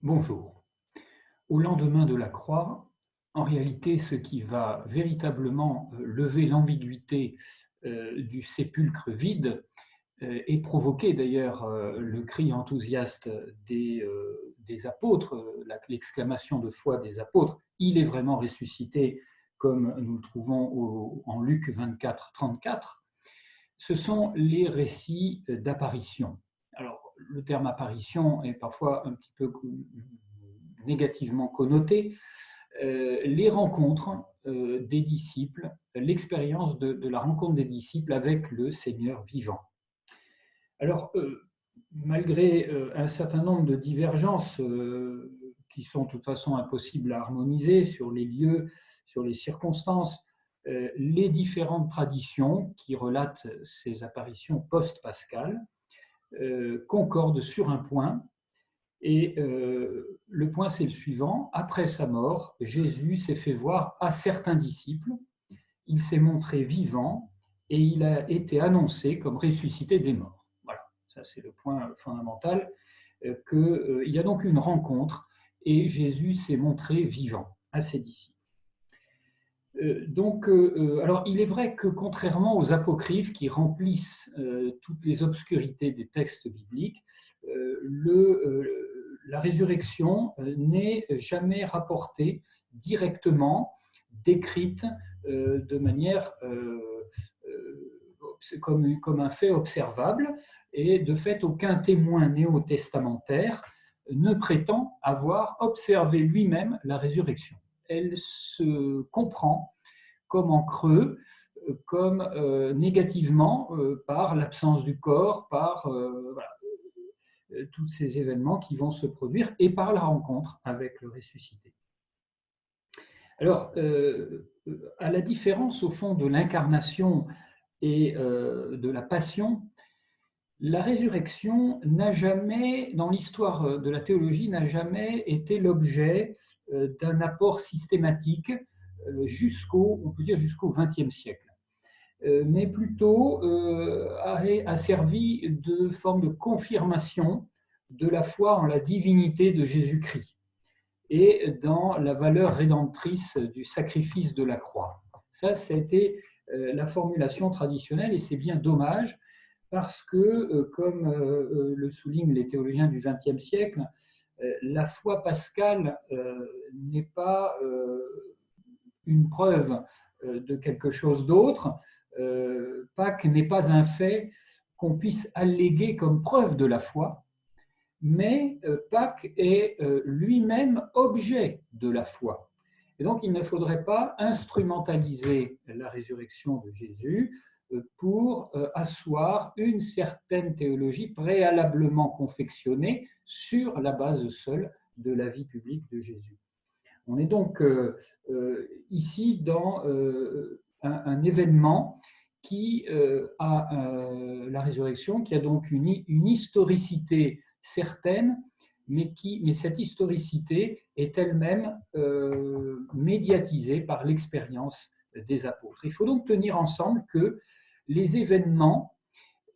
Bonjour. Au lendemain de la croix, en réalité, ce qui va véritablement lever l'ambiguïté du sépulcre vide et provoquer d'ailleurs le cri enthousiaste des apôtres, l'exclamation de foi des apôtres, il est vraiment ressuscité, comme nous le trouvons en Luc 24, 34, ce sont les récits d'apparition. Alors, le terme apparition est parfois un petit peu négativement connoté. Les rencontres des disciples, l'expérience de la rencontre des disciples avec le Seigneur vivant. Alors, malgré un certain nombre de divergences qui sont de toute façon impossibles à harmoniser sur les lieux, sur les circonstances, les différentes traditions qui relatent ces apparitions post-pascales concordent sur un point, et le point c'est le suivant: après sa mort, Jésus s'est fait voir à certains disciples, il s'est montré vivant et il a été annoncé comme ressuscité des morts. Voilà, ça c'est le point fondamental, qu'il y a donc une rencontre et Jésus s'est montré vivant à ses disciples. Alors, il est vrai que contrairement aux apocryphes qui remplissent toutes les obscurités des textes bibliques, la résurrection n'est jamais rapportée directement, décrite de manière comme un fait observable, et de fait, aucun témoin néo-testamentaire ne prétend avoir observé lui-même la résurrection. Elle se comprend comme en creux, comme négativement par l'absence du corps, par voilà, tous ces événements qui vont se produire et par la rencontre avec le ressuscité. Alors, à la différence au fond de l'incarnation et de la passion, la résurrection n'a jamais, dans l'histoire de la théologie, n'a jamais été l'objet d'un apport systématique on peut dire jusqu'au XXe siècle, mais plutôt a servi de forme de confirmation de la foi en la divinité de Jésus-Christ et dans la valeur rédemptrice du sacrifice de la croix. Ça a été la formulation traditionnelle, et c'est bien dommage parce que, comme le soulignent les théologiens du XXe siècle, la foi pascale n'est pas une preuve de quelque chose d'autre. Pâques n'est pas un fait qu'on puisse alléguer comme preuve de la foi, mais Pâques est lui-même objet de la foi. Et donc, il ne faudrait pas instrumentaliser la résurrection de Jésus pour asseoir une certaine théologie préalablement confectionnée sur la base seule de la vie publique de Jésus. On est donc ici dans un événement qui a la résurrection, qui a donc une historicité certaine, mais cette historicité est elle-même médiatisée par l'expérience des apôtres. Il faut donc tenir ensemble que les événements,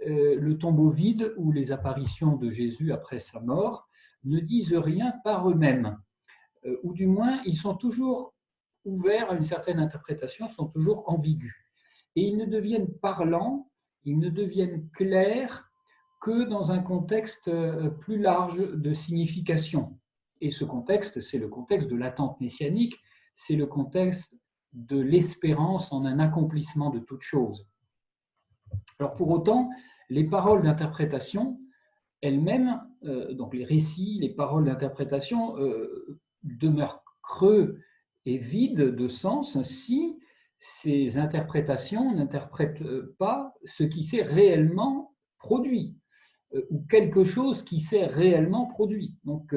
le tombeau vide ou les apparitions de Jésus après sa mort, ne disent rien par eux-mêmes, ou du moins ils sont toujours ouverts à une certaine interprétation, sont toujours ambigus. Et ils ne deviennent parlants, ils ne deviennent clairs que dans un contexte plus large de signification. Et ce contexte, c'est le contexte de l'attente messianique, c'est le contexte de l'espérance en un accomplissement de toute chose. Alors pour autant, les paroles d'interprétation elles-mêmes, donc les récits, les paroles d'interprétation, demeurent creux et vides de sens si ces interprétations n'interprètent pas ce qui s'est réellement produit, ou quelque chose qui s'est réellement produit, donc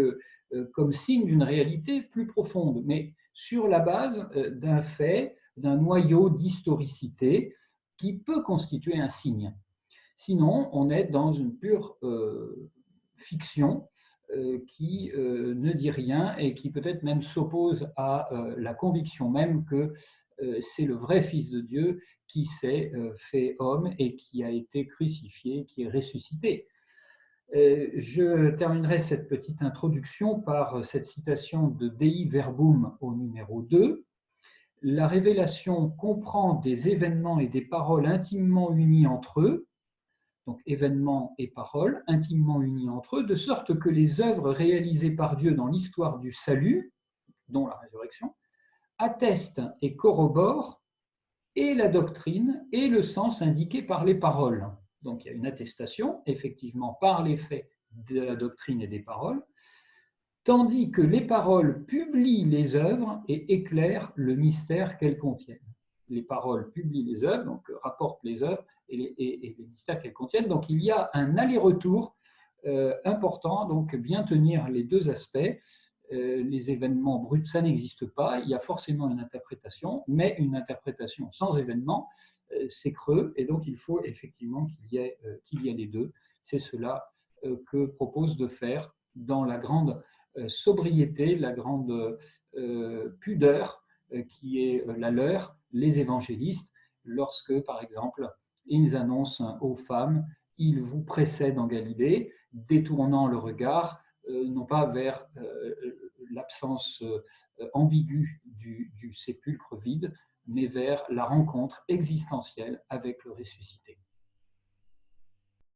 comme signe d'une réalité plus profonde, mais sur la base d'un fait, d'un noyau d'historicité qui peut constituer un signe. Sinon, on est dans une pure fiction qui ne dit rien et qui peut-être même s'oppose à la conviction même que c'est le vrai Fils de Dieu qui s'est fait homme et qui a été crucifié, qui est ressuscité. Je terminerai cette petite introduction par cette citation de Dei Verbum au numéro 2. La révélation comprend des événements et des paroles intimement unis entre eux, donc événements et paroles intimement unis entre eux, de sorte que les œuvres réalisées par Dieu dans l'histoire du salut, dont la résurrection, attestent et corroborent et la doctrine et le sens indiqué par les paroles. Donc il y a une attestation, effectivement, par les faits de la doctrine et des paroles, tandis que les paroles publient les œuvres et éclairent le mystère qu'elles contiennent. Les paroles publient les œuvres, donc rapportent les œuvres et les mystères qu'elles contiennent. Donc il y a un aller-retour important, donc bien tenir les deux aspects. Les événements bruts, ça n'existe pas. Il y a forcément une interprétation, mais une interprétation sans événement, c'est creux, et donc il faut effectivement qu'il y ait les deux. C'est cela que propose de faire dans la grande sobriété, la grande pudeur qui est la leur, les évangélistes, lorsque, par exemple, ils annoncent aux femmes, ils vous précèdent en Galilée, détournant le regard, non pas vers l'absence ambiguë du sépulcre vide, mais vers la rencontre existentielle avec le ressuscité.